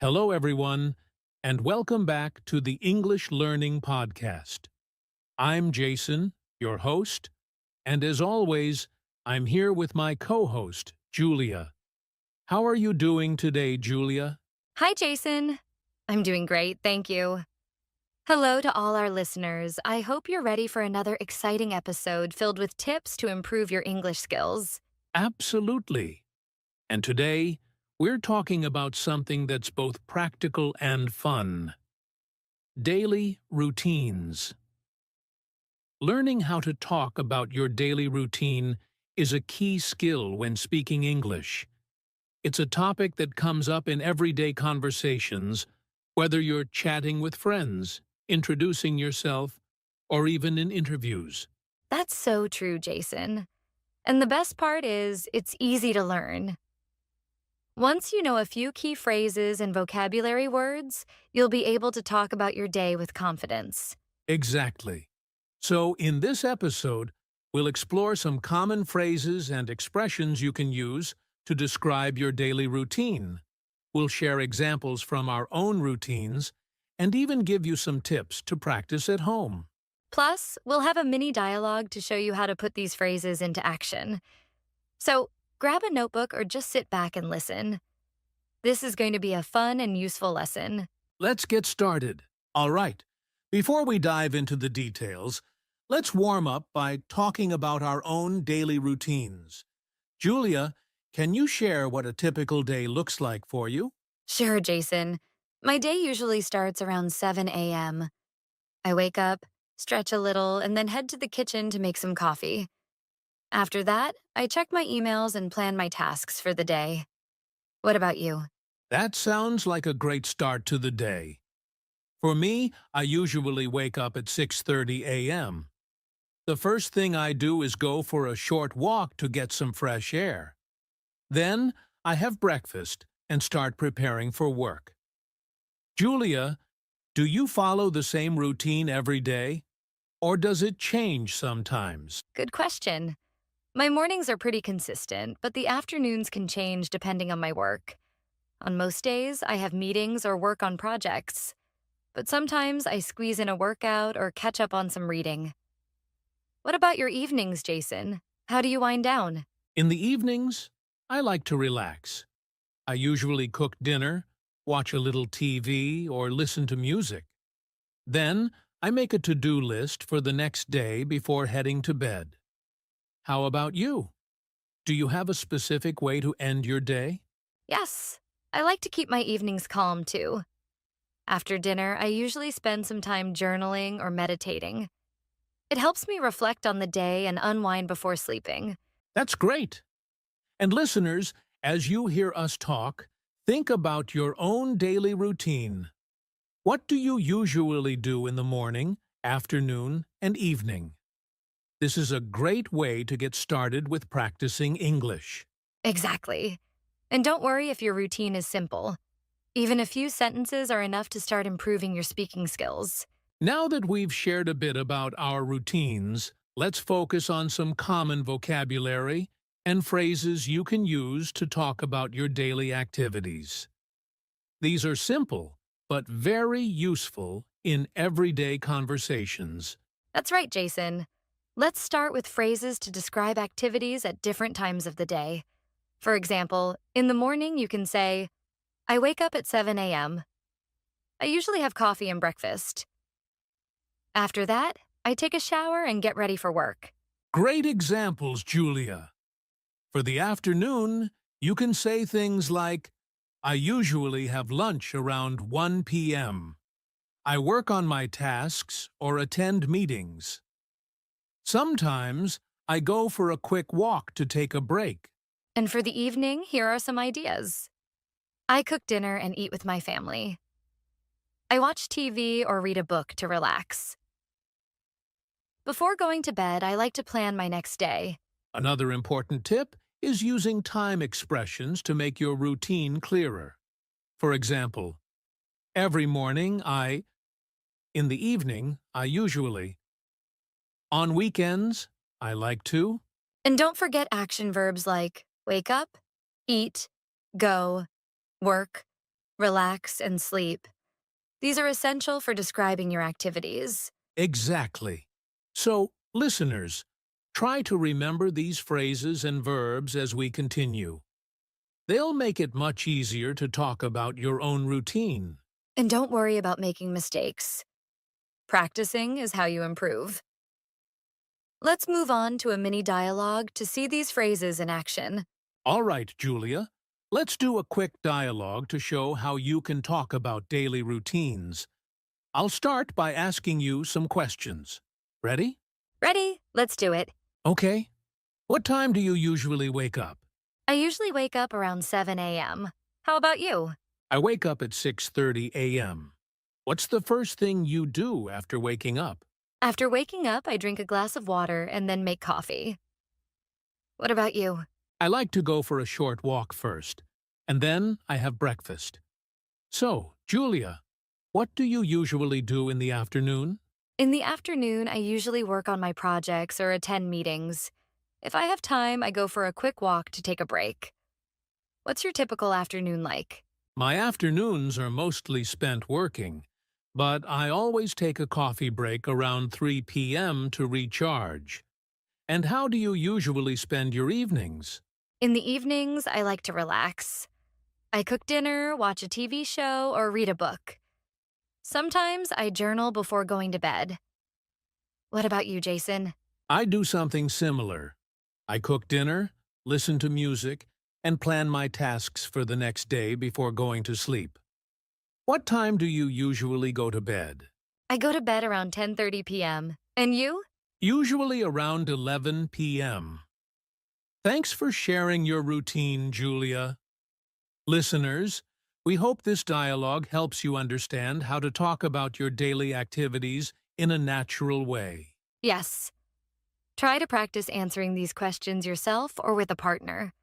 Hello, everyone, and welcome back to the English Learning Podcast. I'm Jason, your host, and as always, I'm here with my co-host, Julia. How are you doing today, Julia? Hi, Jason. I'm doing great, thank you. Hello to all our listeners. I hope you're ready for another exciting episode filled with tips to improve your English skills. Absolutely. And today, we're talking about something that's both practical and fun. Daily routines. Learning how to talk about your daily routine is a key skill when speaking English. It's a topic that comes up in everyday conversations, whether you're chatting with friends, introducing yourself, or even in interviews. That's so true, Jason. And the best part is, it's easy to learn. Once you know a few key phrases and vocabulary words, you'll be able to talk about your day with confidence. Exactly. So, in this episode, we'll explore some common phrases and expressions you can use to describe your daily routine. We'll share examples from our own routines and even give you some tips to practice at home. Plus, we'll have a mini dialogue to show you how to put these phrases into action. So, grab a notebook or just sit back and listen. This is going to be a fun and useful lesson. Let's get started. All right. Before we dive into the details, let's warm up by talking about our own daily routines. Julia, can you share what a typical day looks like for you? Sure, Jason. My day usually starts around 7 a.m. I wake up, stretch a little, and then head to the kitchen to make some coffee. After that, I check my emails and plan my tasks for the day. What about you? That sounds like a great start to the day. For me, I usually wake up at 6:30 a.m. The first thing I do is go for a short walk to get some fresh air. Then, I have breakfast and start preparing for work. Julia, do you follow the same routine every day? Or does it change sometimes? Good question. My mornings are pretty consistent, but the afternoons can change depending on my work. On most days, I have meetings or work on projects. But sometimes I squeeze in a workout or catch up on some reading. What about your evenings, Jason? How do you wind down? In the evenings, I like to relax. I usually cook dinner, watch a little TV, or listen to music. Then, I make a to-do list for the next day before heading to bed. How about you? Do you have a specific way to end your day? Yes, I like to keep my evenings calm too. After dinner, I usually spend some time journaling or meditating. It helps me reflect on the day and unwind before sleeping. That's great. And listeners, as you hear us talk, think about your own daily routine. What do you usually do in the morning, afternoon, and evening? This is a great way to get started with practicing English. Exactly. And don't worry if your routine is simple. Even a few sentences are enough to start improving your speaking skills. Now that we've shared a bit about our routines, let's focus on some common vocabulary and phrases you can use to talk about your daily activities. These are simple, but very useful in everyday conversations. That's right, Jason. Let's start with phrases to describe activities at different times of the day. For example, in the morning you can say, I wake up at 7 a.m. I usually have coffee and breakfast. After that, I take a shower and get ready for work. Great examples, Julia. For the afternoon, you can say things like, I usually have lunch around 1 p.m. I work on my tasks or attend meetings. Sometimes, I go for a quick walk to take a break. And for the evening, here are some ideas. I cook dinner and eat with my family. I watch TV or read a book to relax. Before going to bed, I like to plan my next day. Another important tip is using time expressions to make your routine clearer. For example, every morning in the evening, I usually. On weekends, I like to. And don't forget action verbs like wake up, eat, go, work, relax, and sleep. These are essential for describing your activities. Exactly. So, listeners, try to remember these phrases and verbs as we continue. They'll make it much easier to talk about your own routine. And don't worry about making mistakes. Practicing is how you improve. Let's move on to a mini dialogue to see these phrases in action. All right, Julia, let's do a quick dialogue to show how you can talk about daily routines. I'll start by asking you some questions. Ready? Ready? Let's do it. Okay. What time do you usually wake up? I usually wake up around 7 a.m. How about you? I wake up at 6:30 a.m. What's the first thing you do after waking up? After waking up, I drink a glass of water and then make coffee. What about you? I like to go for a short walk first, and then I have breakfast. So, Julia, what do you usually do in the afternoon? In the afternoon, I usually work on my projects or attend meetings. If I have time, I go for a quick walk to take a break. What's your typical afternoon like? My afternoons are mostly spent working, but I always take a coffee break around 3 p.m. to recharge. And how do you usually spend your evenings? In the evenings, I like to relax. I cook dinner, watch a TV show, or read a book. Sometimes I journal before going to bed. What about you, Jason? I do something similar. I cook dinner, listen to music, and plan my tasks for the next day before going to sleep. What time do you usually go to bed? I go to bed around 10:30 p.m. And you? Usually around 11 p.m. Thanks for sharing your routine, Julia. Listeners, we hope this dialogue helps you understand how to talk about your daily activities in a natural way. Yes. Try to practice answering these questions yourself or with a partner.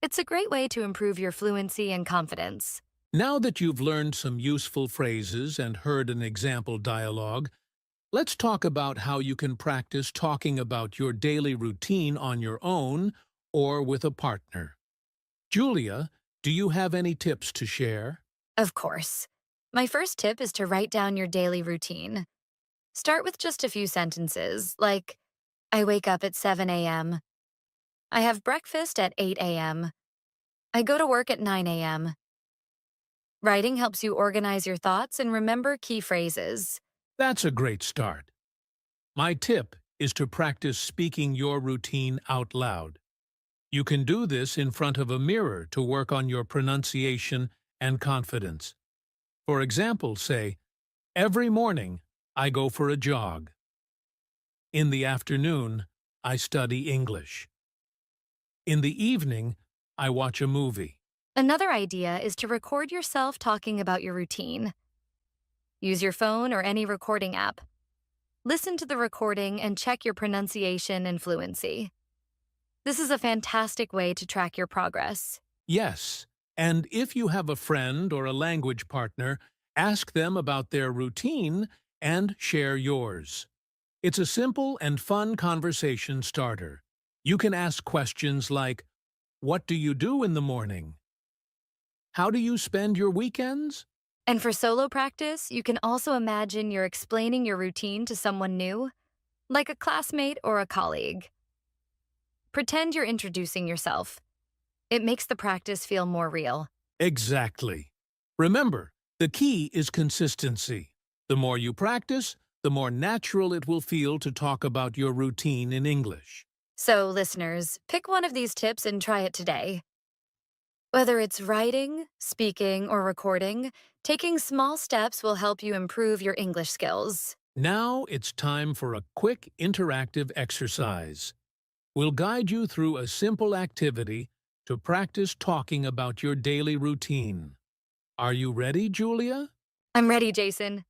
It's a great way to improve your fluency and confidence. Now that you've learned some useful phrases and heard an example dialogue, let's talk about how you can practice talking about your daily routine on your own or with a partner. Julia, do you have any tips to share? Of course. My first tip is to write down your daily routine. Start with just a few sentences, like, I wake up at 7 a.m. I have breakfast at 8 a.m. I go to work at 9 a.m. Writing helps you organize your thoughts and remember key phrases. That's a great start. My tip is to practice speaking your routine out loud. You can do this in front of a mirror to work on your pronunciation and confidence. For example, say, every morning I go for a jog. In the afternoon, I study English. In the evening, I watch a movie. Another idea is to record yourself talking about your routine. Use your phone or any recording app. Listen to the recording and check your pronunciation and fluency. This is a fantastic way to track your progress. Yes, and if you have a friend or a language partner, ask them about their routine and share yours. It's a simple and fun conversation starter. You can ask questions like, what do you do in the morning? How do you spend your weekends? And for solo practice, you can also imagine you're explaining your routine to someone new, like a classmate or a colleague. Pretend you're introducing yourself. It makes the practice feel more real. Exactly. Remember, the key is consistency. The more you practice, the more natural it will feel to talk about your routine in English. So, listeners, pick one of these tips and try it today. Whether it's writing, speaking, or recording, taking small steps will help you improve your English skills. Now it's time for a quick interactive exercise. We'll guide you through a simple activity to practice talking about your daily routine. Are you ready, Julia? I'm ready, Jason.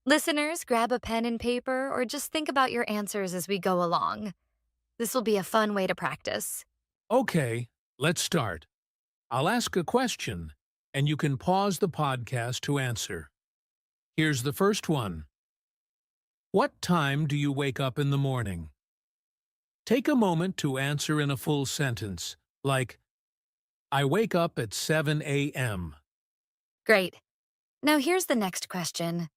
Listeners, grab a pen and paper or just think about your answers as we go along. This will be a fun way to practice. Okay, let's start. I'll ask a question, and you can pause the podcast to answer. Here's the first one. What time do you wake up in the morning? Take a moment to answer in a full sentence, like, I wake up at 7 a.m. Great. Now here's the next question.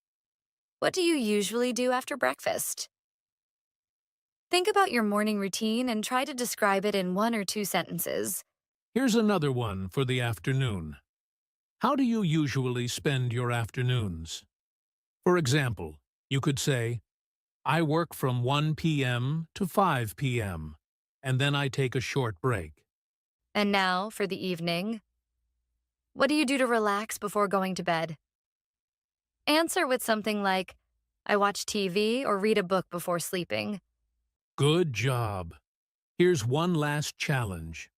What do you usually do after breakfast? Think about your morning routine and try to describe it in one or two sentences. Here's another one for the afternoon. How do you usually spend your afternoons? For example, you could say, I work from 1 p.m. to 5 p.m., and then I take a short break. And now for the evening. What do you do to relax before going to bed? Answer with something like, I watch TV or read a book before sleeping. Good job. Here's one last challenge.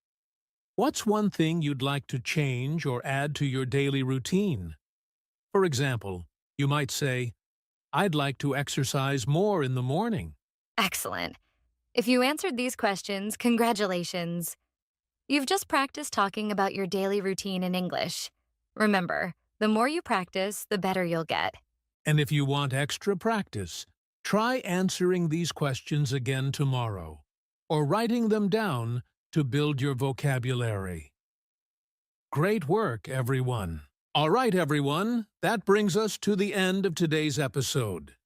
What's one thing you'd like to change or add to your daily routine? For example, you might say, I'd like to exercise more in the morning. Excellent. If you answered these questions, congratulations. You've just practiced talking about your daily routine in English. Remember, the more you practice, the better you'll get. And if you want extra practice, try answering these questions again tomorrow, or writing them down to build your vocabulary. Great work, everyone. All right, everyone, that brings us to the end of today's episode.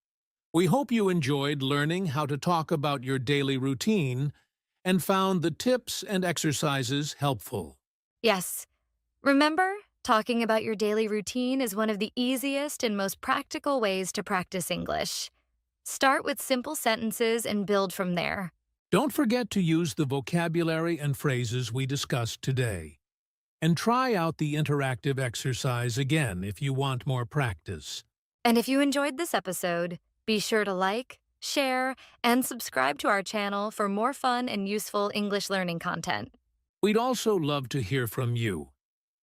We hope you enjoyed learning how to talk about your daily routine and found the tips and exercises helpful. Yes. Remember, talking about your daily routine is one of the easiest and most practical ways to practice English. Start with simple sentences and build from there. Don't forget to use the vocabulary and phrases we discussed today. And try out the interactive exercise again if you want more practice. And if you enjoyed this episode, be sure to like, share, and subscribe to our channel for more fun and useful English learning content. We'd also love to hear from you.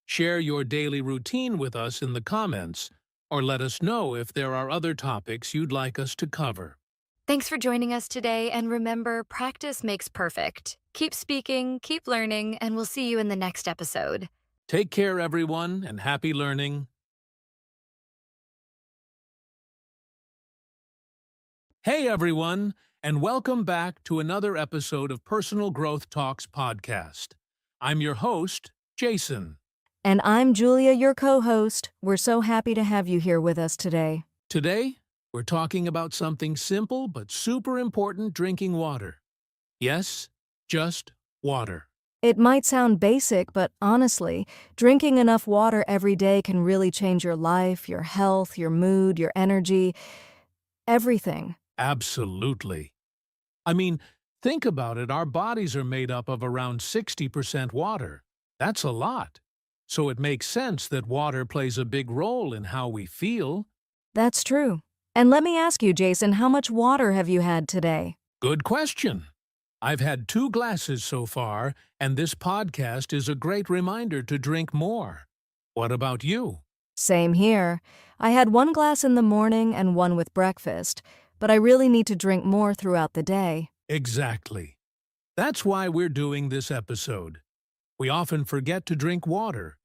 Share your daily routine with us in the comments, or let us know if there are other topics you'd like us to cover. Thanks for joining us today, and remember, practice makes perfect. Keep speaking, keep learning, and we'll see you in the next episode. Take care, everyone, and happy learning. Hey, everyone, and welcome back to another episode of Personal Growth Talks podcast. I'm your host, Jason. And I'm Julia, your co-host. We're so happy to have you here with us today. Today, we're talking about something simple but super important: drinking water. Yes, just water. It might sound basic, but honestly, drinking enough water every day can really change your life, your health, your mood, your energy, everything. Absolutely. I mean, think about it. Our bodies are made up of around 60% water. That's a lot. So it makes sense that water plays a big role in how we feel. That's true. And let me ask you, Jason, how much water have you had today? Good question. I've had 2 glasses so far, and this podcast is a great reminder to drink more. What about you? Same here. I had 1 glass in the morning and 1 with breakfast, but I really need to drink more throughout the day. Exactly. That's why we're doing this episode. We often forget to drink water,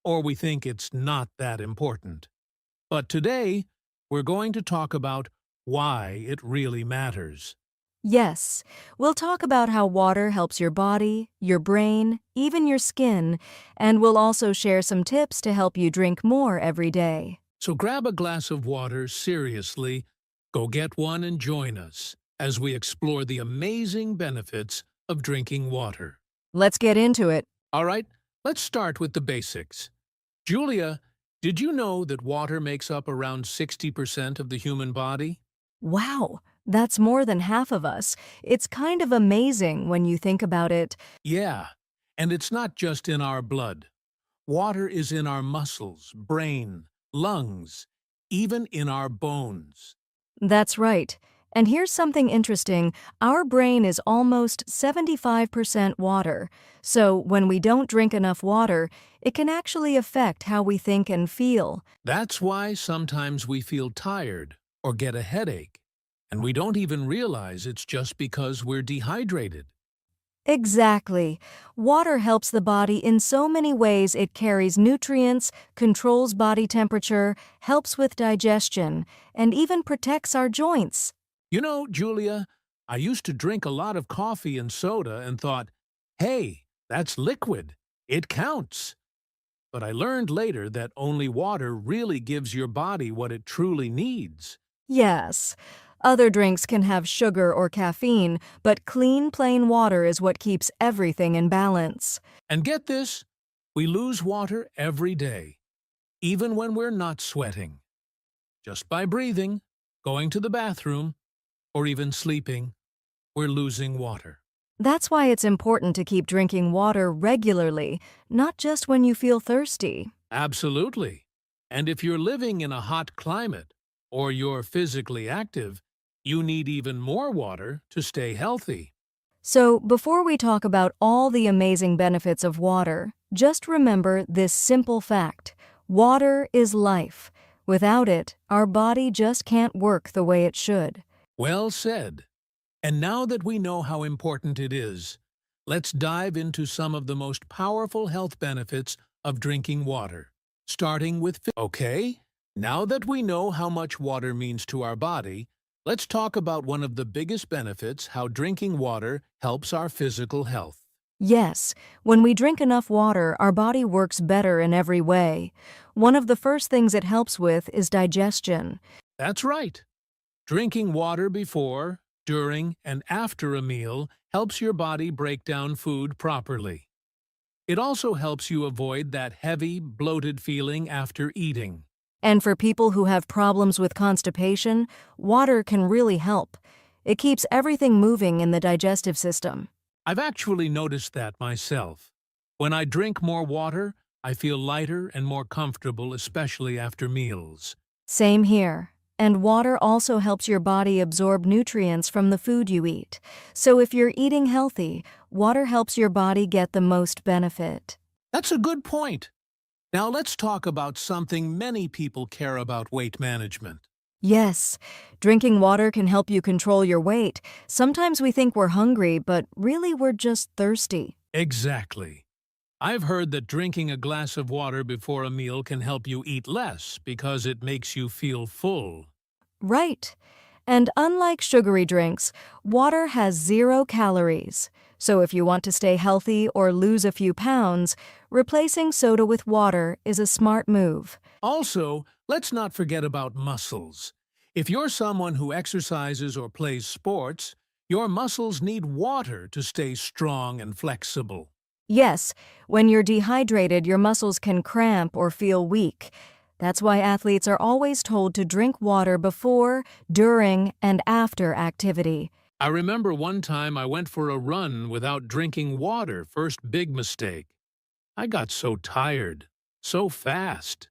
or we think it's not that important. But today, we're going to talk about why it really matters. Yes, we'll talk about how water helps your body, your brain, even your skin, and we'll also share some tips to help you drink more every day. So grab a glass of water seriously, go get one and join us as we explore the amazing benefits of drinking water. Let's get into it. All right, let's start with the basics. Julia, did you know that water makes up around 60% of the human body? Wow, that's more than half of us. It's kind of amazing when you think about it. Yeah, and it's not just in our blood. Water is in our muscles, brain, lungs, even in our bones. That's right. And here's something interesting. Our brain is almost 75% water. So when we don't drink enough water, it can actually affect how we think and feel. That's why sometimes we feel tired or get a headache, and we don't even realize it's just because we're dehydrated. Exactly. Water helps the body in so many ways. It carries nutrients, controls body temperature, helps with digestion, and even protects our joints. You know, Julia, I used to drink a lot of coffee and soda and thought, hey, that's liquid. It counts. But I learned later that only water really gives your body what it truly needs. Yes, other drinks can have sugar or caffeine, but clean, plain water is what keeps everything in balance. And get this, we lose water every day, even when we're not sweating. Just by breathing, going to the bathroom, or even sleeping, we're losing water. That's why it's important to keep drinking water regularly, not just when you feel thirsty. Absolutely. And if you're living in a hot climate, or you're physically active, you need even more water to stay healthy. So, before we talk about all the amazing benefits of water, just remember this simple fact: water is life. Without it, our body just can't work the way it should. Well said. And now that we know how important it is, let's dive into some of the most powerful health benefits of drinking water, starting with Okay, now that we know how much water means to our body, let's talk about one of the biggest benefits: how drinking water helps our physical health. Yes, when we drink enough water, our body works better in every way. One of the first things it helps with is digestion. That's right. Drinking water before, during, and after a meal helps your body break down food properly. It also helps you avoid that heavy, bloated feeling after eating. And for people who have problems with constipation, water can really help. It keeps everything moving in the digestive system. I've actually noticed that myself. When I drink more water, I feel lighter and more comfortable, especially after meals. Same here. And water also helps your body absorb nutrients from the food you eat. So if you're eating healthy, water helps your body get the most benefit. That's a good point. Now let's talk about something many people care about: weight management. Yes, drinking water can help you control your weight. Sometimes we think we're hungry, but really we're just thirsty. Exactly. I've heard that drinking a glass of water before a meal can help you eat less because it makes you feel full. Right. And unlike sugary drinks, water has 0 calories. So if you want to stay healthy or lose a few pounds, replacing soda with water is a smart move. Also, let's not forget about muscles. If you're someone who exercises or plays sports, your muscles need water to stay strong and flexible. Yes, when you're dehydrated, your muscles can cramp or feel weak. That's why athletes are always told to drink water before, during, and after activity. I remember one time I went for a run without drinking water. First big mistake. I got so tired, so fast.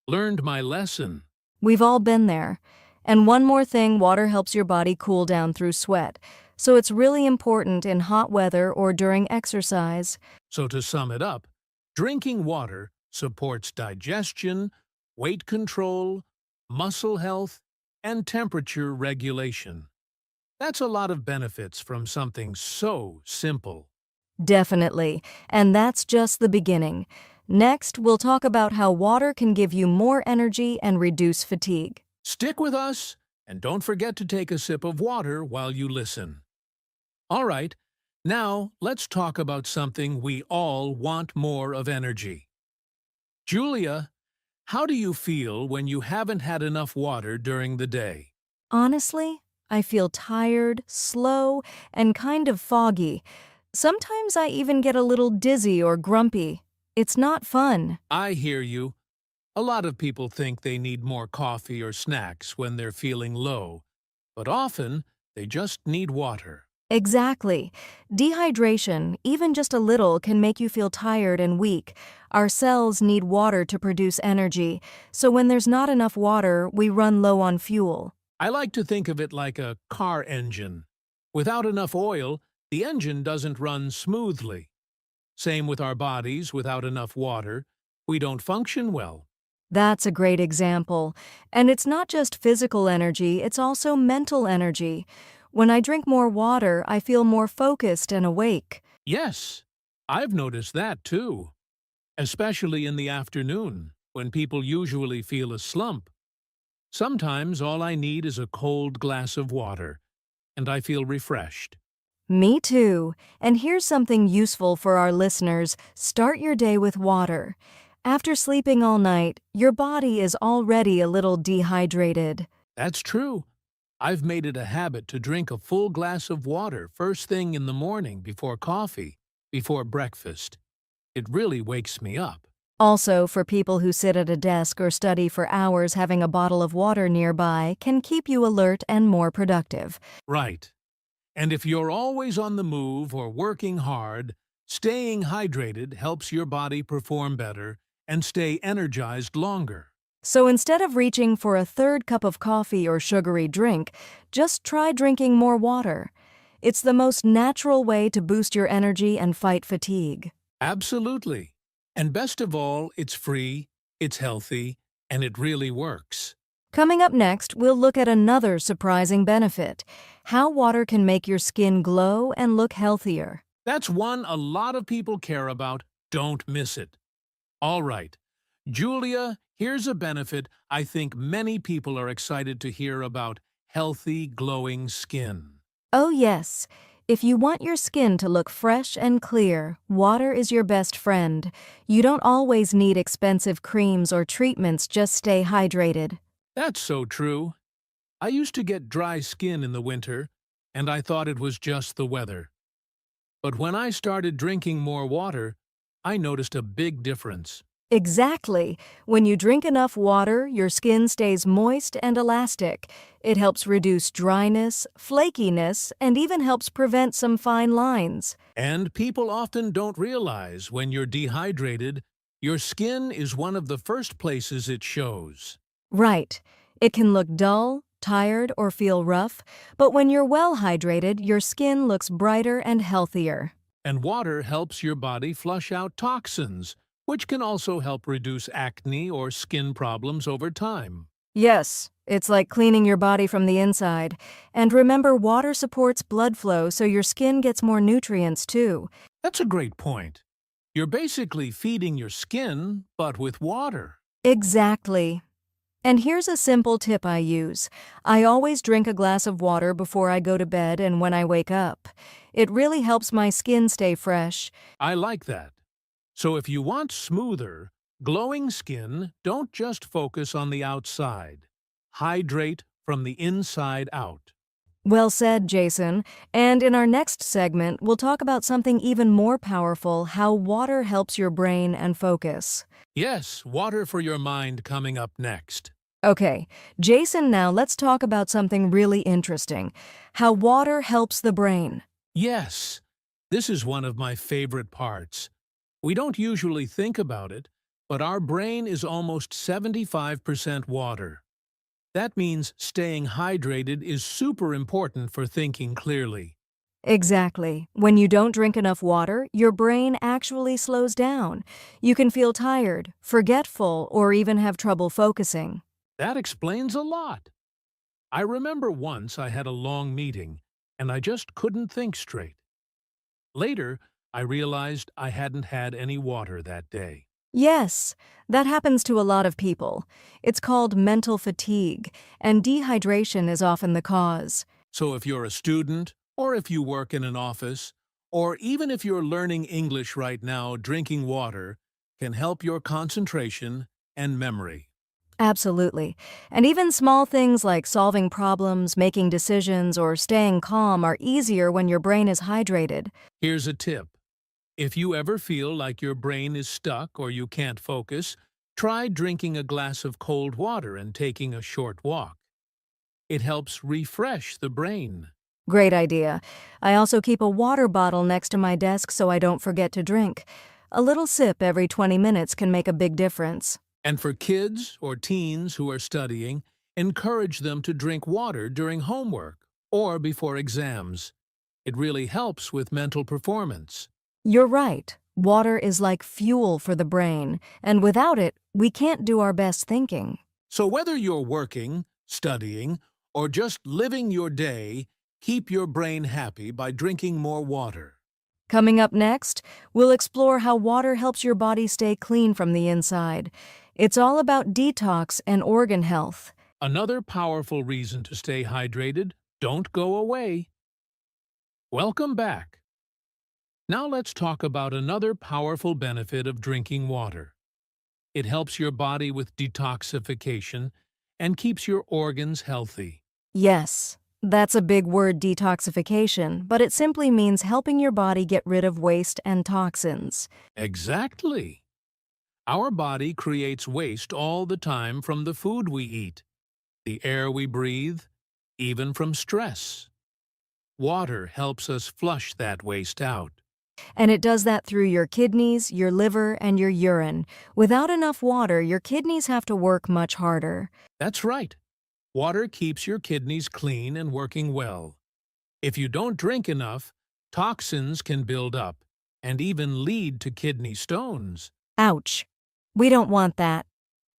Learned my lesson. We've all been there. And one more thing, water helps your body cool down through sweat. So it's really important in hot weather or during exercise. So to sum it up, drinking water supports digestion, weight control, muscle health, and temperature regulation. That's a lot of benefits from something so simple. Definitely. And that's just the beginning. Next, we'll talk about how water can give you more energy and reduce fatigue. Stick with us, and don't forget to take a sip of water while you listen. All right, now let's talk about something we all want: more of energy. Julia, how do you feel when you haven't had enough water during the day? Honestly, I feel tired, slow, and kind of foggy. Sometimes I even get a little dizzy or grumpy. It's not fun. I hear you. A lot of people think they need more coffee or snacks when they're feeling low, but often they just need water. Exactly. Dehydration, even just a little, can make you feel tired and weak. Our cells need water to produce energy, so when there's not enough water, we run low on fuel. I like to think of it like a car engine. Without enough oil, the engine doesn't run smoothly. Same with our bodies: without enough water, we don't function well. That's a great example. And it's not just physical energy, it's also mental energy. When I drink more water, I feel more focused and awake. Yes, I've noticed that too, especially in the afternoon, when people usually feel a slump. Sometimes all I need is a cold glass of water, and I feel refreshed. Me too. And here's something useful for our listeners. Start your day with water. After sleeping all night, your body is already a little dehydrated. That's true. I've made it a habit to drink a full glass of water first thing in the morning before coffee, before breakfast. It really wakes me up. Also, for people who sit at a desk or study for hours, having a bottle of water nearby can keep you alert and more productive. Right. And if you're always on the move or working hard, staying hydrated helps your body perform better and stay energized longer. So instead of reaching for a third cup of coffee or sugary drink, just try drinking more water. It's the most natural way to boost your energy and fight fatigue. Absolutely. And best of all, it's free, it's healthy, and it really works. Coming up next, we'll look at another surprising benefit: how water can make your skin glow and look healthier. That's one a lot of people care about. Don't miss it. All right. Julia, here's a benefit I think many people are excited to hear about: healthy, glowing skin. Oh yes, if you want your skin to look fresh and clear, water is your best friend. You don't always need expensive creams or treatments, just stay hydrated. That's so true. I used to get dry skin in the winter, and I thought it was just the weather. But when I started drinking more water, I noticed a big difference. Exactly. When you drink enough water, your skin stays moist and elastic. It helps reduce dryness, flakiness, and even helps prevent some fine lines. And people often don't realize when you're dehydrated, your skin is one of the first places it shows. Right. It can look dull, tired, or feel rough, but when you're well hydrated, your skin looks brighter and healthier. And water helps your body flush out toxins, which can also help reduce acne or skin problems over time. Yes, it's like cleaning your body from the inside. And remember, water supports blood flow, so your skin gets more nutrients too. That's a great point. You're basically feeding your skin, but with water. Exactly. And here's a simple tip I use. I always drink a glass of water before I go to bed and when I wake up. It really helps my skin stay fresh. I like that. So if you want smoother, glowing skin, don't just focus on the outside. Hydrate from the inside out. Well said, Jason. And in our next segment, we'll talk about something even more powerful: how water helps your brain and focus. Yes, water for your mind coming up next. Okay, Jason, now let's talk about something really interesting: how water helps the brain. Yes, this is one of my favorite parts. We don't usually think about it, but our brain is almost 75% water. That means staying hydrated is super important for thinking clearly. Exactly. When you don't drink enough water, your brain actually slows down. You can feel tired, forgetful, or even have trouble focusing. That explains a lot. I remember once I had a long meeting, and I just couldn't think straight. Later, I realized I hadn't had any water that day. Yes, that happens to a lot of people. It's called mental fatigue, and dehydration is often the cause. So if you're a student, or if you work in an office, or even if you're learning English right now, drinking water can help your concentration and memory. Absolutely. And even small things like solving problems, making decisions, or staying calm are easier when your brain is hydrated. Here's a tip. If you ever feel like your brain is stuck or you can't focus, try drinking a glass of cold water and taking a short walk. It helps refresh the brain. Great idea. I also keep a water bottle next to my desk so I don't forget to drink. A little sip every 20 minutes can make a big difference. And for kids or teens who are studying, encourage them to drink water during homework or before exams. It really helps with mental performance. You're right. Water is like fuel for the brain, and without it, we can't do our best thinking. So whether you're working, studying, or just living your day, keep your brain happy by drinking more water. Coming up next, we'll explore how water helps your body stay clean from the inside. It's all about detox and organ health. Another powerful reason to stay hydrated: don't go away. Welcome back. Now let's talk about another powerful benefit of drinking water: It helps your body with detoxification and keeps your organs healthy. Yes, that's a big word, detoxification, but it simply means helping your body get rid of waste and toxins. Exactly. Our body creates waste all the time from the food we eat, the air we breathe, even from stress. Water helps us flush that waste out. And it does that through your kidneys, your liver, and your urine. Without enough water, your kidneys have to work much harder. That's right. Water keeps your kidneys clean and working well. If you don't drink enough, toxins can build up and even lead to kidney stones. Ouch. We don't want that.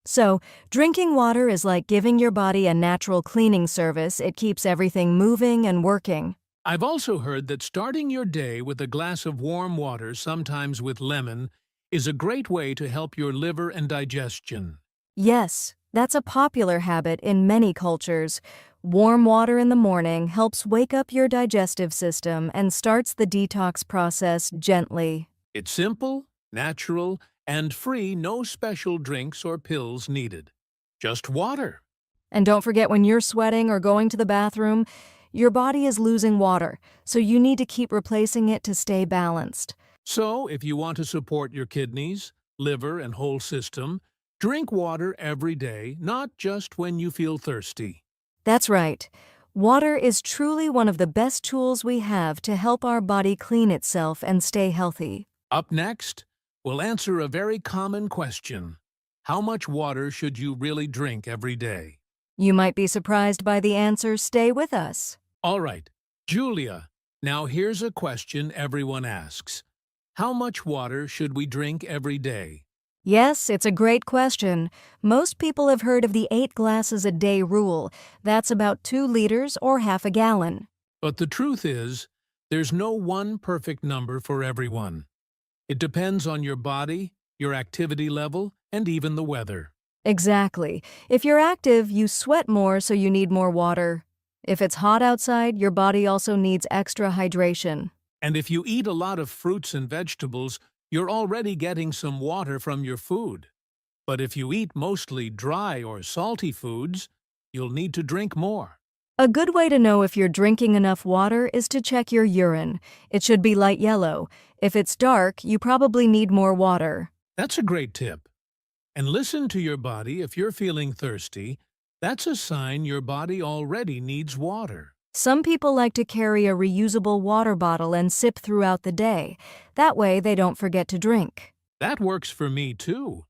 So, drinking water is like giving your body a natural cleaning service. It keeps everything moving and working. I've also heard that starting your day with a glass of warm water, sometimes with lemon, is a great way to help your liver and digestion. Yes, that's a popular habit in many cultures. Warm water in the morning helps wake up your digestive system and starts the detox process gently. It's simple, natural, and free, no special drinks or pills needed. Just water. And don't forget, when you're sweating or going to the bathroom, your body is losing water, so you need to keep replacing it to stay balanced. So, if you want to support your kidneys, liver, and whole system, drink water every day, not just when you feel thirsty. That's right. Water is truly one of the best tools we have to help our body clean itself and stay healthy. Up next, we'll answer a very common question. How much water should you really drink every day? You might be surprised by the answer. Stay with us. All right, Julia, now here's a question everyone asks. How much water should we drink every day? Yes, it's a great question. Most people have heard of the 8 glasses a day rule. That's about 2 liters or half a gallon. But the truth is, there's no one perfect number for everyone. It depends on your body, your activity level, and even the weather. Exactly. If you're active, you sweat more, so you need more water. If it's hot outside, your body also needs extra hydration. And if you eat a lot of fruits and vegetables, you're already getting some water from your food. But if you eat mostly dry or salty foods, you'll need to drink more. A good way to know if you're drinking enough water is to check your urine. It should be light yellow. If it's dark, you probably need more water. That's a great tip. And listen to your body. If you're feeling thirsty, that's a sign your body already needs water. Some people like to carry a reusable water bottle and sip throughout the day. That way they don't forget to drink. That works for me too.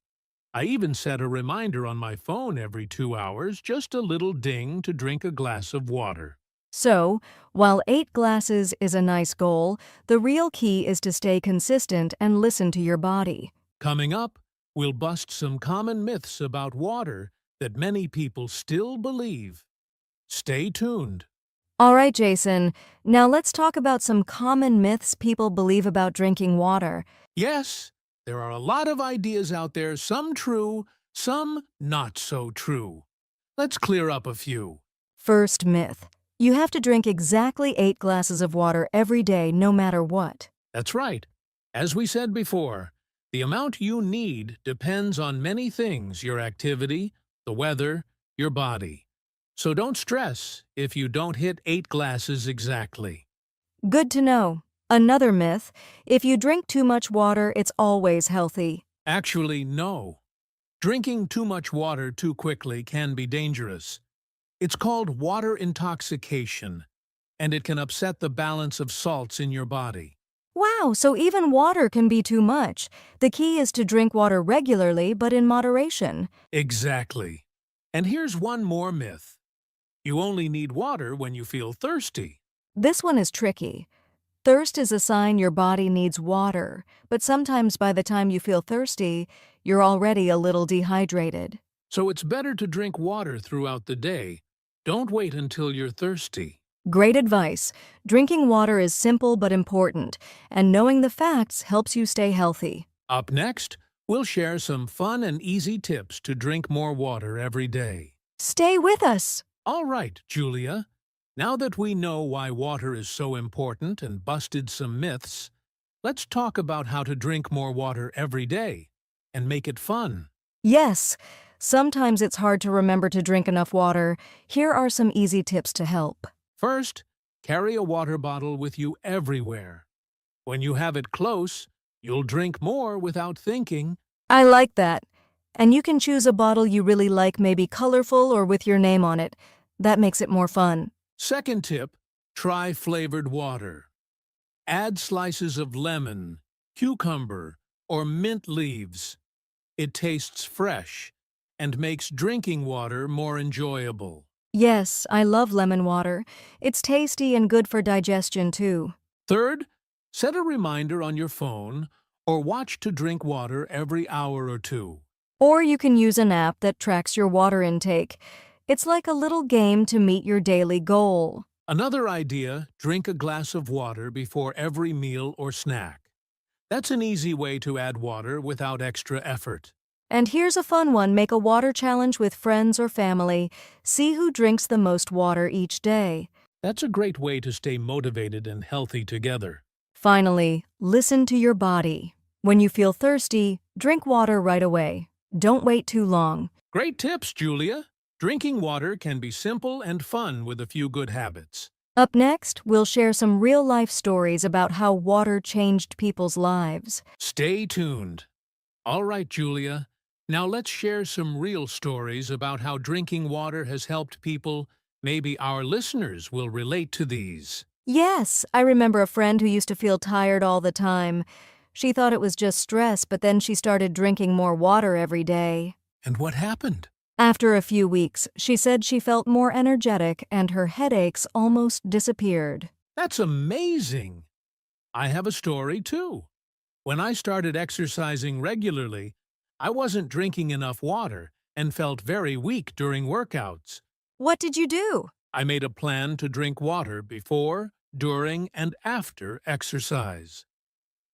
I even set a reminder on my phone every 2 hours, just a little ding to drink a glass of water. So, while 8 glasses is a nice goal, the real key is to stay consistent and listen to your body. Coming up, we'll bust some common myths about water that many people still believe. Stay tuned. All right, Jason. Now let's talk about some common myths people believe about drinking water. Yes, there are a lot of ideas out there, some true, some not so true. Let's clear up a few. First myth. You have to drink exactly 8 glasses of water every day, no matter what. That's right. As we said before, the amount you need depends on many things: your activity, the weather, your body. So don't stress if you don't hit 8 glasses exactly. Good to know. Another myth. If you drink too much water, it's always healthy. Actually, no. Drinking too much water too quickly can be dangerous. It's called water intoxication, and it can upset the balance of salts in your body. Wow, so even water can be too much. The key is to drink water regularly, but in moderation. Exactly. And here's one more myth. You only need water when you feel thirsty. This one is tricky. Thirst is a sign your body needs water, but sometimes by the time you feel thirsty, you're already a little dehydrated. So it's better to drink water throughout the day. Don't wait until you're thirsty. Great advice. Drinking water is simple but important, and knowing the facts helps you stay healthy. Up next, we'll share some fun and easy tips to drink more water every day. Stay with us. All right, Julia. Now that we know why water is so important and busted some myths, let's talk about how to drink more water every day and make it fun. Yes, sometimes it's hard to remember to drink enough water. Here are some easy tips to help. First, carry a water bottle with you everywhere. When you have it close, you'll drink more without thinking. I like that. And you can choose a bottle you really like, maybe colorful or with your name on it. That makes it more fun. Second tip, try flavored water. Add slices of lemon, cucumber, or mint leaves. It tastes fresh and makes drinking water more enjoyable. Yes, I love lemon water. It's tasty and good for digestion, too. Third, set a reminder on your phone or watch to drink water every hour or two. Or you can use an app that tracks your water intake. It's like a little game to meet your daily goal. Another idea, drink a glass of water before every meal or snack. That's an easy way to add water without extra effort. And here's a fun one, make a water challenge with friends or family. See who drinks the most water each day. That's a great way to stay motivated and healthy together. Finally, listen to your body. When you feel thirsty, drink water right away. Don't wait too long. Great tips, Julia. Drinking water can be simple and fun with a few good habits. Up next, we'll share some real-life stories about how water changed people's lives. Stay tuned. All right, Julia. Now let's share some real stories about how drinking water has helped people. Maybe our listeners will relate to these. Yes, I remember a friend who used to feel tired all the time. She thought it was just stress, but then she started drinking more water every day. And what happened? After a few weeks, she said she felt more energetic and her headaches almost disappeared. That's amazing. I have a story, too. When I started exercising regularly, I wasn't drinking enough water and felt very weak during workouts. What did you do? I made a plan to drink water before, during, and after exercise.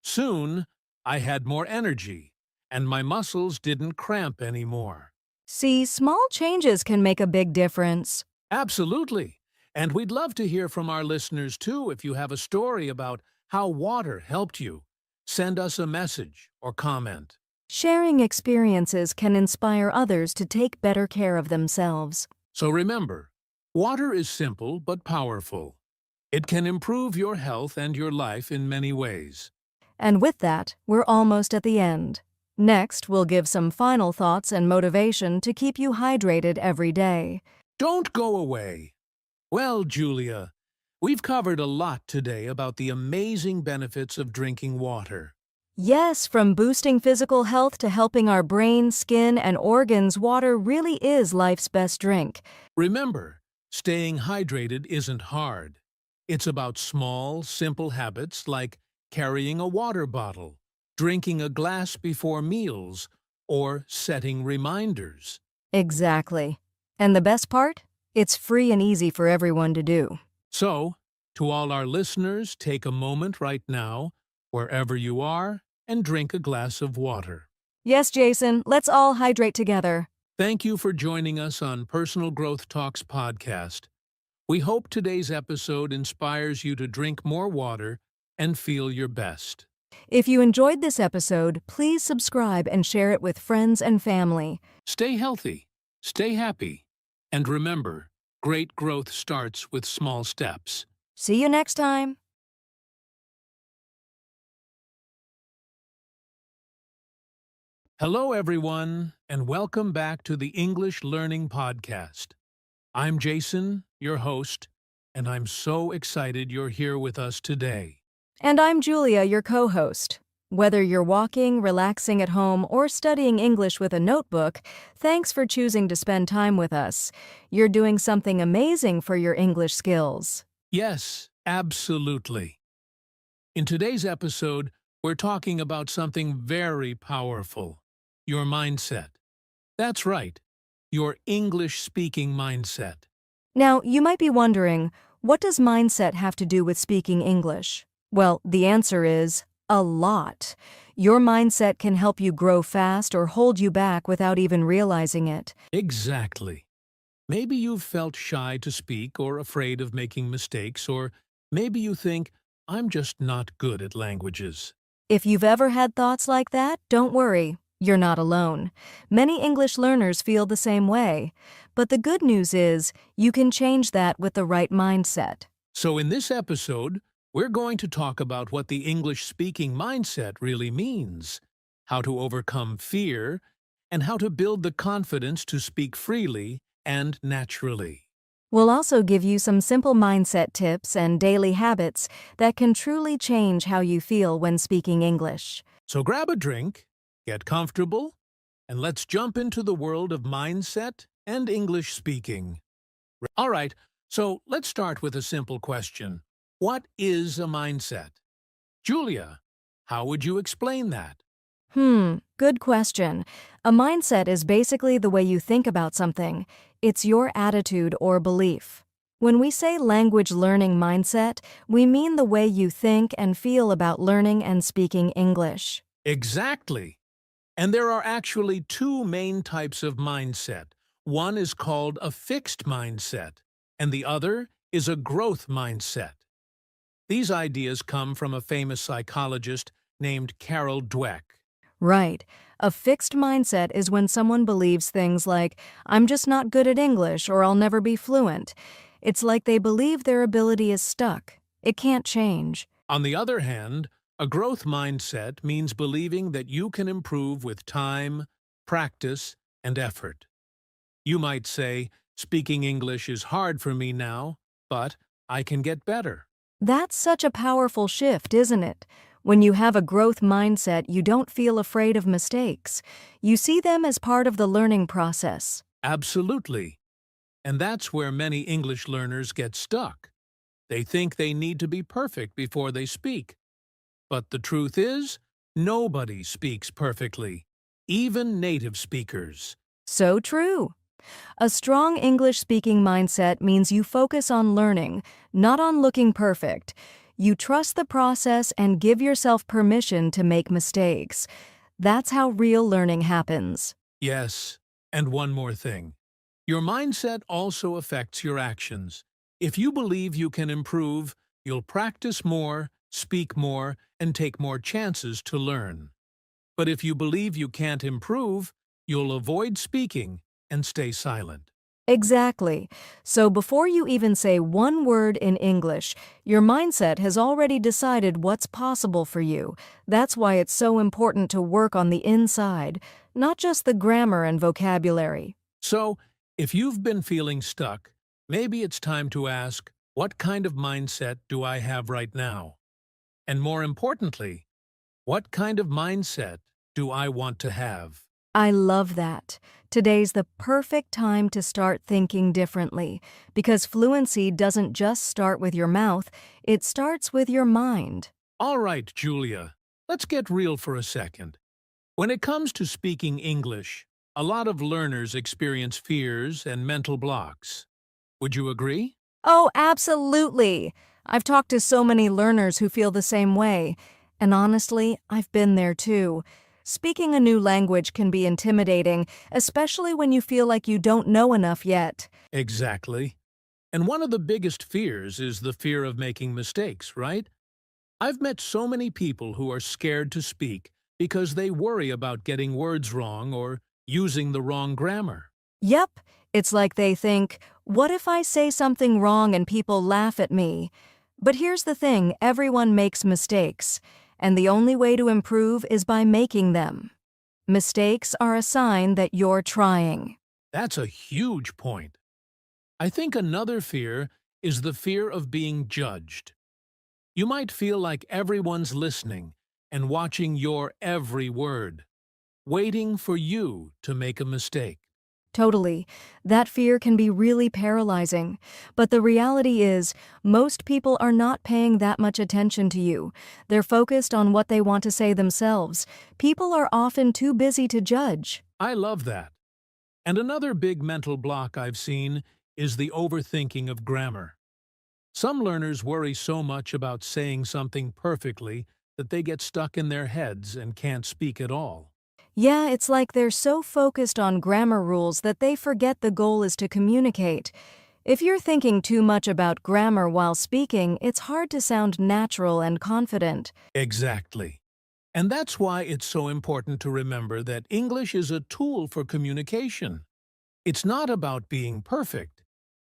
Soon, I had more energy, and my muscles didn't cramp anymore. See, small changes can make a big difference. Absolutely. And we'd love to hear from our listeners, too, if you have a story about how water helped you. Send us a message or comment. Sharing experiences can inspire others to take better care of themselves. So remember, water is simple but powerful. It can improve your health and your life in many ways. And with that, we're almost at the end. Next, we'll give some final thoughts and motivation to keep you hydrated every day. Don't go away. Well, Julia, we've covered a lot today about the amazing benefits of drinking water. Yes, from boosting physical health to helping our brain, skin, and organs, water really is life's best drink. Remember, staying hydrated isn't hard. It's about small, simple habits like carrying a water bottle, drinking a glass before meals, or setting reminders. Exactly. And the best part? It's free and easy for everyone to do. So, to all our listeners, take a moment right now, wherever you are, and drink a glass of water. Yes, Jason, let's all hydrate together. Thank you for joining us on Personal Growth Talks podcast. We hope today's episode inspires you to drink more water and feel your best. If you enjoyed this episode, please subscribe and share it with friends and family. Stay healthy, stay happy, and remember, great growth starts with small steps. See you next time. Hello, everyone, and welcome back to the English Learning Podcast. I'm Jason, your host, and I'm so excited you're here with us today. And I'm Julia, your co-host. Whether you're walking, relaxing at home, or studying English with a notebook, thanks for choosing to spend time with us. You're doing something amazing for your English skills. Yes, absolutely. In today's episode, we're talking about something very powerful, your mindset. That's right, your English-speaking mindset. Now, you might be wondering, what does mindset have to do with speaking English? Well, the answer is a lot. Your mindset can help you grow fast or hold you back without even realizing it. Exactly. Maybe you've felt shy to speak or afraid of making mistakes, or maybe you think, I'm just not good at languages. If you've ever had thoughts like that, don't worry. You're not alone. Many English learners feel the same way. But the good news is, you can change that with the right mindset. So in this episode, we're going to talk about what the English-speaking mindset really means, how to overcome fear, and how to build the confidence to speak freely and naturally. We'll also give you some simple mindset tips and daily habits that can truly change how you feel when speaking English. So grab a drink, get comfortable, and let's jump into the world of mindset and English speaking. All right, so let's start with a simple question. What is a mindset? Julia, how would you explain that? Good question. A mindset is basically the way you think about something. It's your attitude or belief. When we say language learning mindset, we mean the way you think and feel about learning and speaking English. Exactly. And there are actually two main types of mindset. One is called a fixed mindset, and the other is a growth mindset. These ideas come from a famous psychologist named Carol Dweck. Right. A fixed mindset is when someone believes things like, I'm just not good at English or I'll never be fluent. It's like they believe their ability is stuck. It can't change. On the other hand, a growth mindset means believing that you can improve with time, practice, and effort. You might say, speaking English is hard for me now, but I can get better. That's such a powerful shift, isn't it? When you have a growth mindset, you don't feel afraid of mistakes. You see them as part of the learning process. Absolutely. And that's where many English learners get stuck. They think they need to be perfect before they speak. But the truth is, nobody speaks perfectly, even native speakers. So true. A strong English-speaking mindset means you focus on learning, not on looking perfect. You trust the process and give yourself permission to make mistakes. That's how real learning happens. Yes, and one more thing. Your mindset also affects your actions. If you believe you can improve, you'll practice more, speak more, and take more chances to learn. But if you believe you can't improve, you'll avoid speaking and stay silent. Exactly. So before you even say one word in English, your mindset has already decided what's possible for you. That's why it's so important to work on the inside, not just the grammar and vocabulary. So, if you've been feeling stuck, maybe it's time to ask, what kind of mindset do I have right now? And more importantly, what kind of mindset do I want to have? I love that. Today's the perfect time to start thinking differently, because fluency doesn't just start with your mouth, it starts with your mind. All right, Julia, let's get real for a second. When it comes to speaking English, a lot of learners experience fears and mental blocks. Would you agree? Oh, absolutely! I've talked to so many learners who feel the same way, and honestly, I've been there too. Speaking a new language can be intimidating, especially when you feel like you don't know enough yet. Exactly. And one of the biggest fears is the fear of making mistakes, right? I've met so many people who are scared to speak because they worry about getting words wrong or using the wrong grammar. Yep, it's like they think, what if I say something wrong and people laugh at me? But here's the thing, everyone makes mistakes, and the only way to improve is by making them. Mistakes are a sign that you're trying. That's a huge point. I think another fear is the fear of being judged. You might feel like everyone's listening and watching your every word, waiting for you to make a mistake. Totally. That fear can be really paralyzing. But the reality is, most people are not paying that much attention to you. They're focused on what they want to say themselves. People are often too busy to judge. I love that. And another big mental block I've seen is the overthinking of grammar. Some learners worry so much about saying something perfectly that they get stuck in their heads and can't speak at all. Yeah, it's like they're so focused on grammar rules that they forget the goal is to communicate. If you're thinking too much about grammar while speaking, it's hard to sound natural and confident. Exactly. And that's why it's so important to remember that English is a tool for communication. It's not about being perfect.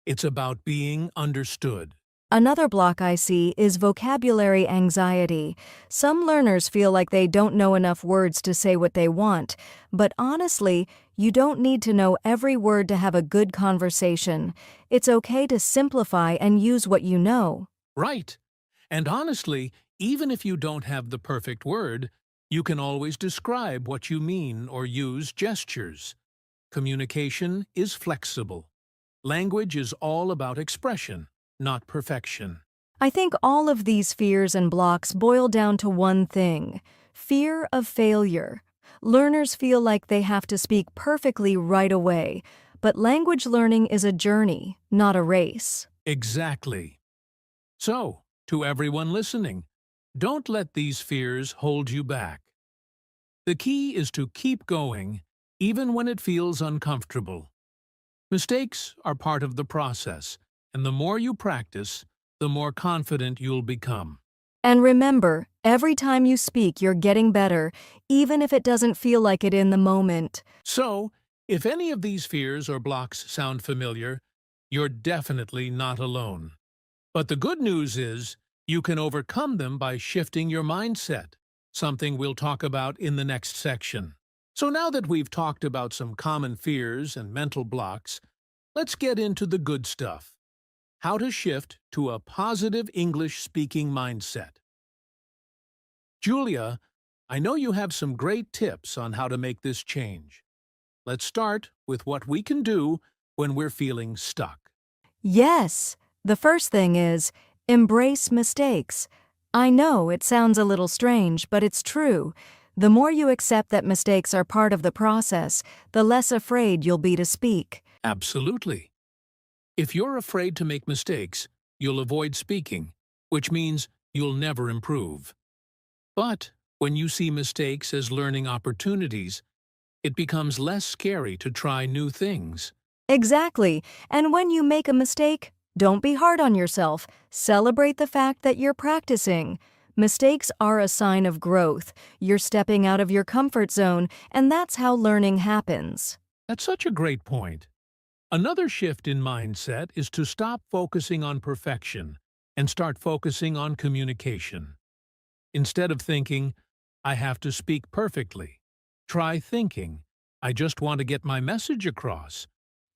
It's about being understood. Another block I see is vocabulary anxiety. Some learners feel like they don't know enough words to say what they want, but honestly, you don't need to know every word to have a good conversation. It's okay to simplify and use what you know. Right. And honestly, even if you don't have the perfect word, you can always describe what you mean or use gestures. Communication is flexible. Language is all about expression, not perfection. I think all of these fears and blocks boil down to one thing: fear of failure. Learners feel like they have to speak perfectly right away, but language learning is a journey, not a race. Exactly. So, to everyone listening, don't let these fears hold you back. The key is to keep going, even when it feels uncomfortable. Mistakes are part of the process, and the more you practice, the more confident you'll become. And remember, every time you speak, you're getting better, even if it doesn't feel like it in the moment. So, if any of these fears or blocks sound familiar, you're definitely not alone. But the good news is, you can overcome them by shifting your mindset, something we'll talk about in the next section. So now that we've talked about some common fears and mental blocks, let's get into the good stuff. How to shift to a positive English-speaking mindset. Julia, I know you have some great tips on how to make this change. Let's start with what we can do when we're feeling stuck. Yes, the first thing is embrace mistakes. I know it sounds a little strange, but it's true. The more you accept that mistakes are part of the process, the less afraid you'll be to speak. Absolutely. If you're afraid to make mistakes, you'll avoid speaking, which means you'll never improve. But when you see mistakes as learning opportunities, it becomes less scary to try new things. Exactly. And when you make a mistake, don't be hard on yourself. Celebrate the fact that you're practicing. Mistakes are a sign of growth. You're stepping out of your comfort zone, and that's how learning happens. That's such a great point. Another shift in mindset is to stop focusing on perfection and start focusing on communication. Instead of thinking, I have to speak perfectly, try thinking, I just want to get my message across.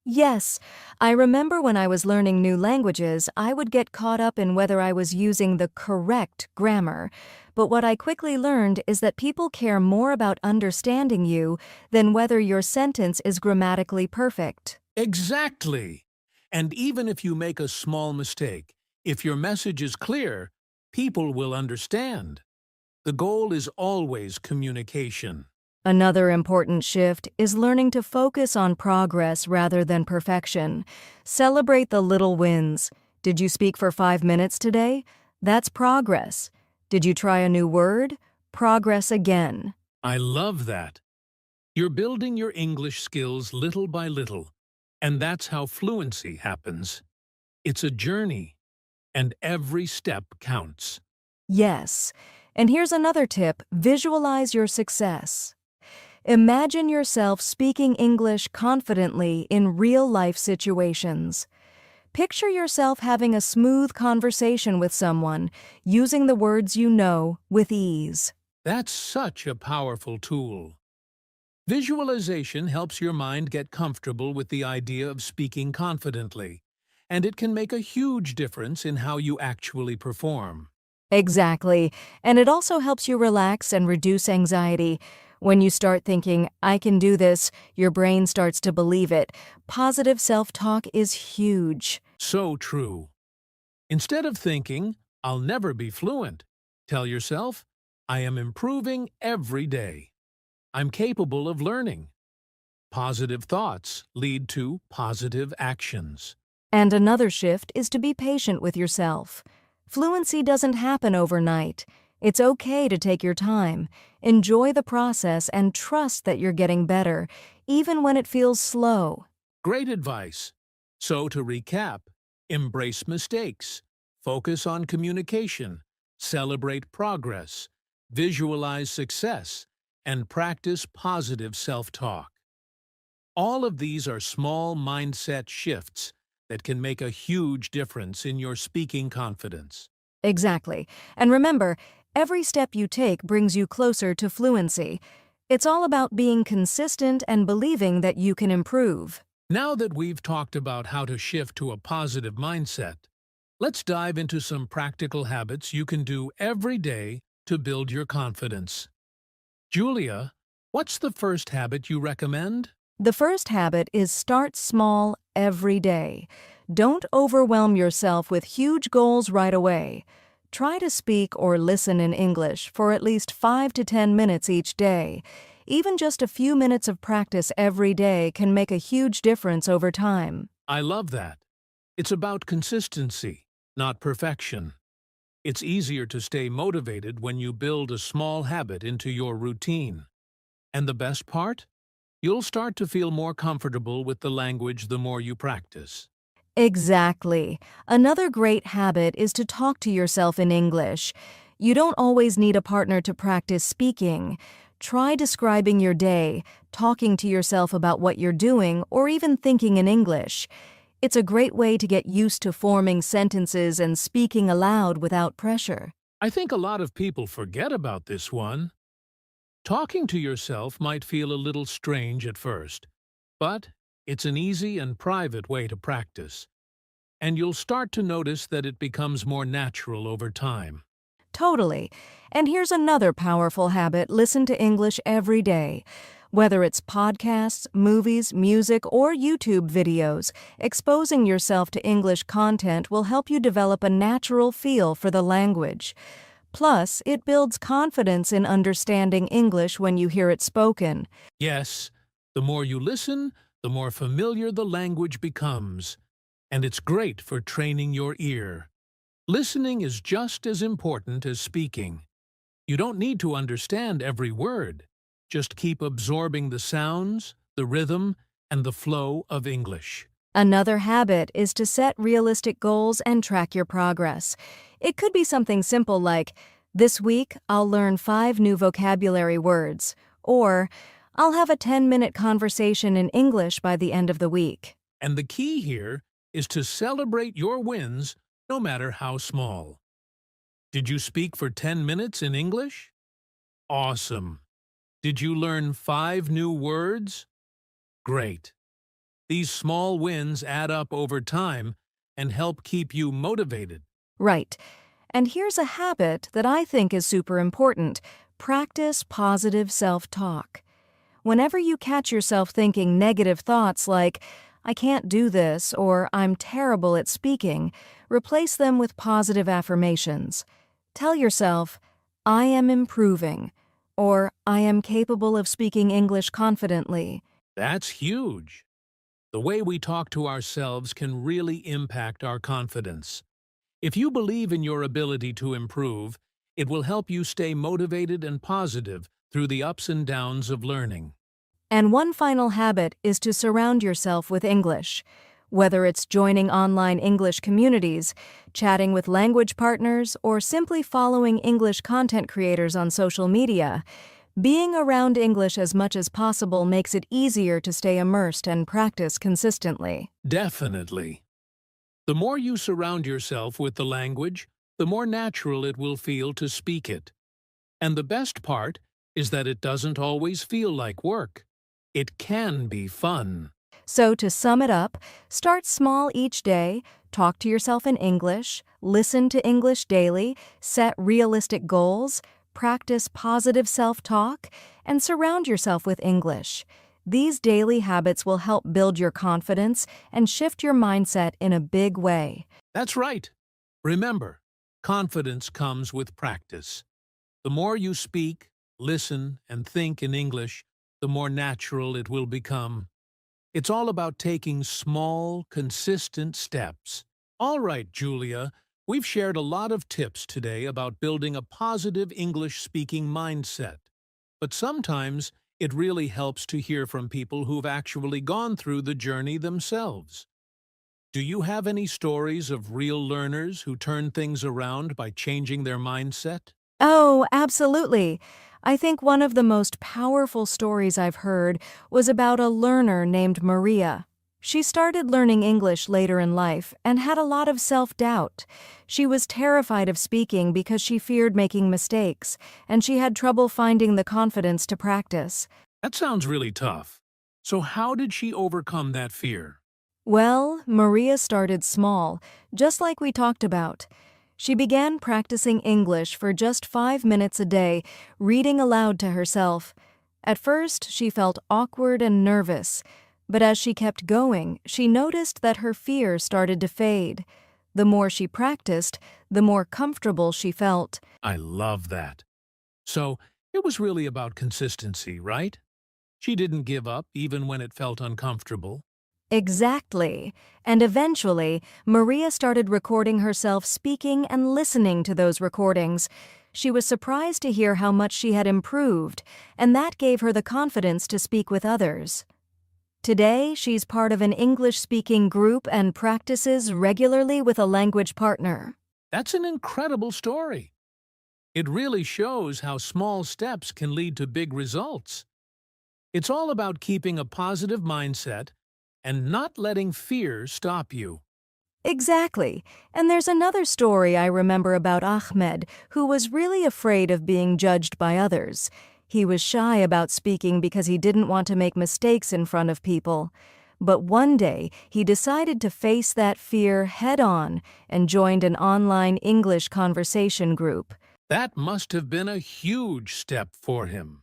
Yes, I remember when I was learning new languages, I would get caught up in whether I was using the correct grammar. But what I quickly learned is that people care more about understanding you than whether your sentence is grammatically perfect. Exactly. And even if you make a small mistake, if your message is clear, people will understand. The goal is always communication. Another important shift is learning to focus on progress rather than perfection. Celebrate the little wins. Did you speak for 5 minutes today? That's progress. Did you try a new word? Progress again. I love that. You're building your English skills little by little, and that's how fluency happens. It's a journey, and every step counts. Yes. And here's another tip: visualize your success. Imagine yourself speaking English confidently in real-life situations. Picture yourself having a smooth conversation with someone, using the words you know with ease. That's such a powerful tool. Visualization helps your mind get comfortable with the idea of speaking confidently, and it can make a huge difference in how you actually perform. Exactly. And it also helps you relax and reduce anxiety. When you start thinking, I can do this, your brain starts to believe it. Positive self-talk is huge. So true. Instead of thinking, I'll never be fluent, tell yourself, I am improving every day. I'm capable of learning. Positive thoughts lead to positive actions. And another shift is to be patient with yourself. Fluency doesn't happen overnight. It's okay to take your time. Enjoy the process and trust that you're getting better, even when it feels slow. Great advice. So to recap, embrace mistakes, focus on communication, celebrate progress, visualize success, and practice positive self-talk. All of these are small mindset shifts that can make a huge difference in your speaking confidence. Exactly. And remember, every step you take brings you closer to fluency. It's all about being consistent and believing that you can improve. Now that we've talked about how to shift to a positive mindset, let's dive into some practical habits you can do every day to build your confidence. Julia, what's the first habit you recommend? The first habit is start small every day. Don't overwhelm yourself with huge goals right away. Try to speak or listen in English for at least 5 to 10 minutes each day. Even just a few minutes of practice every day can make a huge difference over time. I love that. It's about consistency, not perfection. It's easier to stay motivated when you build a small habit into your routine. And the best part? You'll start to feel more comfortable with the language the more you practice. Exactly. Another great habit is to talk to yourself in English. You don't always need a partner to practice speaking. Try describing your day, talking to yourself about what you're doing, or even thinking in English. It's a great way to get used to forming sentences and speaking aloud without pressure. I think a lot of people forget about this one. Talking to yourself might feel a little strange at first, but it's an easy and private way to practice, and you'll start to notice that it becomes more natural over time. Totally. And here's another powerful habit: listen to English every day. Whether it's podcasts, movies, music, or YouTube videos, exposing yourself to English content will help you develop a natural feel for the language. Plus, it builds confidence in understanding English when you hear it spoken. Yes, the more you listen, the more familiar the language becomes, and it's great for training your ear. Listening is just as important as speaking. You don't need to understand every word. Just keep absorbing the sounds, the rhythm, and the flow of English. Another habit is to set realistic goals and track your progress. It could be something simple like, this week I'll learn 5 new vocabulary words, or I'll have a 10-minute conversation in English by the end of the week. And the key here is to celebrate your wins, no matter how small. Did you speak for 10 minutes in English? Awesome. Did you learn 5 new words? Great. These small wins add up over time and help keep you motivated. Right. And here's a habit that I think is super important: practice positive self-talk. Whenever you catch yourself thinking negative thoughts like, I can't do this, or I'm terrible at speaking, replace them with positive affirmations. Tell yourself, I am improving, or I am capable of speaking English confidently. That's huge. The way we talk to ourselves can really impact our confidence. If you believe in your ability to improve, it will help you stay motivated and positive through the ups and downs of learning. And one final habit is to surround yourself with English. Whether it's joining online English communities, chatting with language partners, or simply following English content creators on social media, being around English as much as possible makes it easier to stay immersed and practice consistently. Definitely. The more you surround yourself with the language, the more natural it will feel to speak it. And the best part is that it doesn't always feel like work. It can be fun. So to sum it up, start small each day, talk to yourself in English, listen to English daily, set realistic goals, practice positive self-talk, and surround yourself with English. These daily habits will help build your confidence and shift your mindset in a big way. That's right. Remember, confidence comes with practice. The more you speak, listen, and think in English, the more natural it will become. It's all about taking small, consistent steps. All right, Julia, we've shared a lot of tips today about building a positive English-speaking mindset. But sometimes it really helps to hear from people who've actually gone through the journey themselves. Do you have any stories of real learners who turned things around by changing their mindset? Oh, absolutely. I think one of the most powerful stories I've heard was about a learner named Maria. She started learning English later in life and had a lot of self-doubt. She was terrified of speaking because she feared making mistakes, and she had trouble finding the confidence to practice. That sounds really tough. So how did she overcome that fear? Well, Maria started small, just like we talked about. She began practicing English for just 5 minutes a day, reading aloud to herself. At first, she felt awkward and nervous, but as she kept going, she noticed that her fear started to fade. The more she practiced, the more comfortable she felt. I love that. So it was really about consistency, right? She didn't give up even when it felt uncomfortable. Exactly. And eventually, Maria started recording herself speaking and listening to those recordings. She was surprised to hear how much she had improved, and that gave her the confidence to speak with others. Today, she's part of an English-speaking group and practices regularly with a language partner. That's an incredible story. It really shows how small steps can lead to big results. It's all about keeping a positive mindset and not letting fear stop you. Exactly. And there's another story I remember about Ahmed, who was really afraid of being judged by others. He was shy about speaking because he didn't want to make mistakes in front of people. But one day, he decided to face that fear head-on and joined an online English conversation group. That must have been a huge step for him.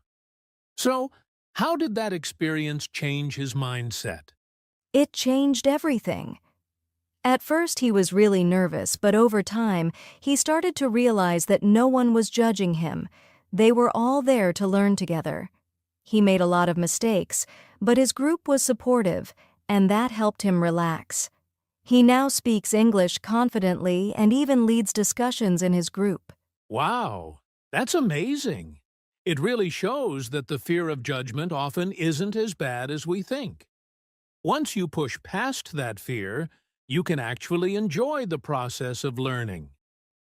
So, how did that experience change his mindset? It changed everything. At first, he was really nervous, but over time, he started to realize that no one was judging him. They were all there to learn together. He made a lot of mistakes, but his group was supportive, and that helped him relax. He now speaks English confidently and even leads discussions in his group. Wow, that's amazing. It really shows that the fear of judgment often isn't as bad as we think. Once you push past that fear, you can actually enjoy the process of learning.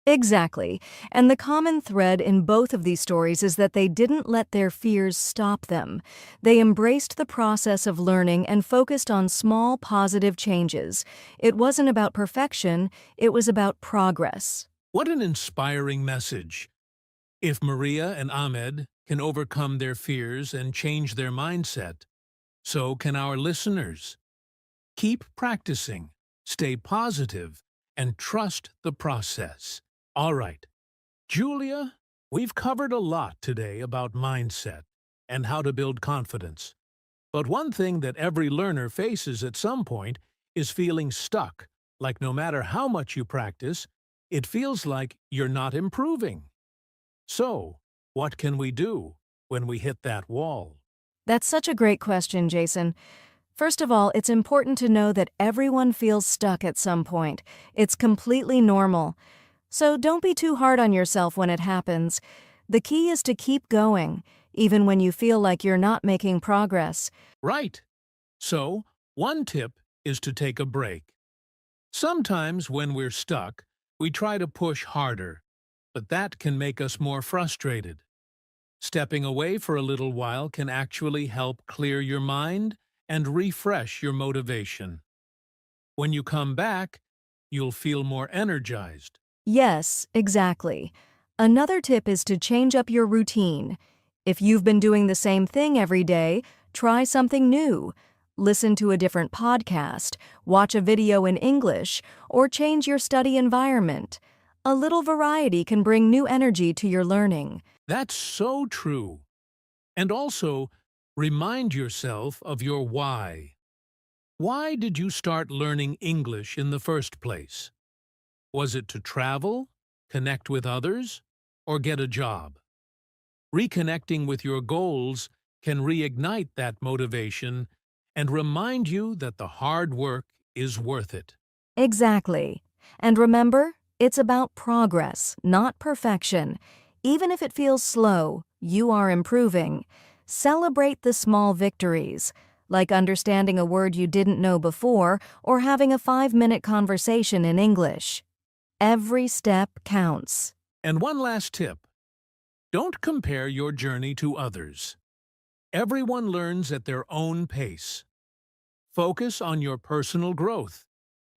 Exactly. And the common thread in both of these stories is that they didn't let their fears stop them. They embraced the process of learning and focused on small positive changes. It wasn't about perfection, it was about progress. What an inspiring message. If Maria and Ahmed can overcome their fears and change their mindset, so can our listeners. Keep practicing, stay positive, and trust the process. All right, Julia, we've covered a lot today about mindset and how to build confidence. But one thing that every learner faces at some point is feeling stuck, like no matter how much you practice, it feels like you're not improving. So, what can we do when we hit that wall? That's such a great question, Jason. First of all, it's important to know that everyone feels stuck at some point. It's completely normal. So don't be too hard on yourself when it happens. The key is to keep going, even when you feel like you're not making progress. Right. So, one tip is to take a break. Sometimes when we're stuck, we try to push harder, but that can make us more frustrated. Stepping away for a little while can actually help clear your mind and refresh your motivation. When you come back, you'll feel more energized. Yes, exactly. Another tip is to change up your routine. If you've been doing the same thing every day, try something new. Listen to a different podcast, watch a video in English, or change your study environment. A little variety can bring new energy to your learning. That's so true. And also, remind yourself of your why. Why did you start learning English in the first place? Was it to travel, connect with others, or get a job? Reconnecting with your goals can reignite that motivation and remind you that the hard work is worth it. Exactly. And remember, it's about progress, not perfection. Even if it feels slow, you are improving. Celebrate the small victories, like understanding a word you didn't know before or having a 5-minute conversation in English. Every step counts. And one last tip. Don't compare your journey to others. Everyone learns at their own pace. Focus on your personal growth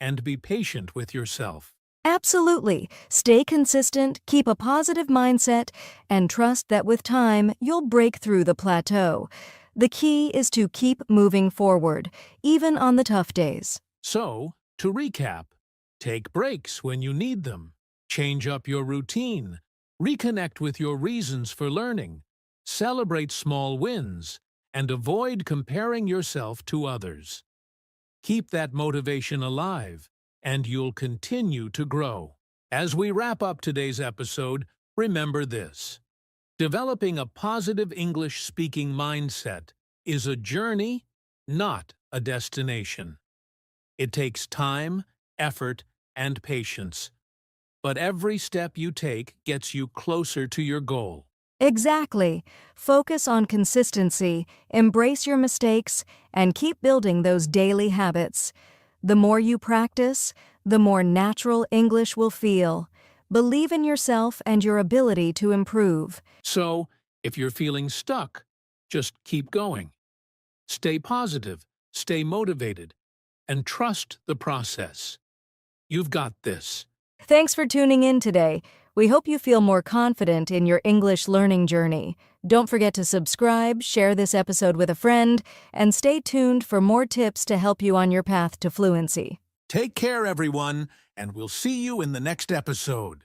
and be patient with yourself. Absolutely. Stay consistent, keep a positive mindset, and trust that with time, you'll break through the plateau. The key is to keep moving forward, even on the tough days. So, to recap, take breaks when you need them, change up your routine, reconnect with your reasons for learning, celebrate small wins, and avoid comparing yourself to others. Keep that motivation alive, and you'll continue to grow. As we wrap up today's episode, remember this. Developing a positive English-speaking mindset is a journey, not a destination. It takes time, effort, and patience. But every step you take gets you closer to your goal. Exactly. Focus on consistency, embrace your mistakes, and keep building those daily habits. The more you practice, the more natural English will feel. Believe in yourself and your ability to improve. So, if you're feeling stuck, just keep going. Stay positive, stay motivated, and trust the process. You've got this. Thanks for tuning in today. We hope you feel more confident in your English learning journey. Don't forget to subscribe, share this episode with a friend, and stay tuned for more tips to help you on your path to fluency. Take care, everyone, and we'll see you in the next episode.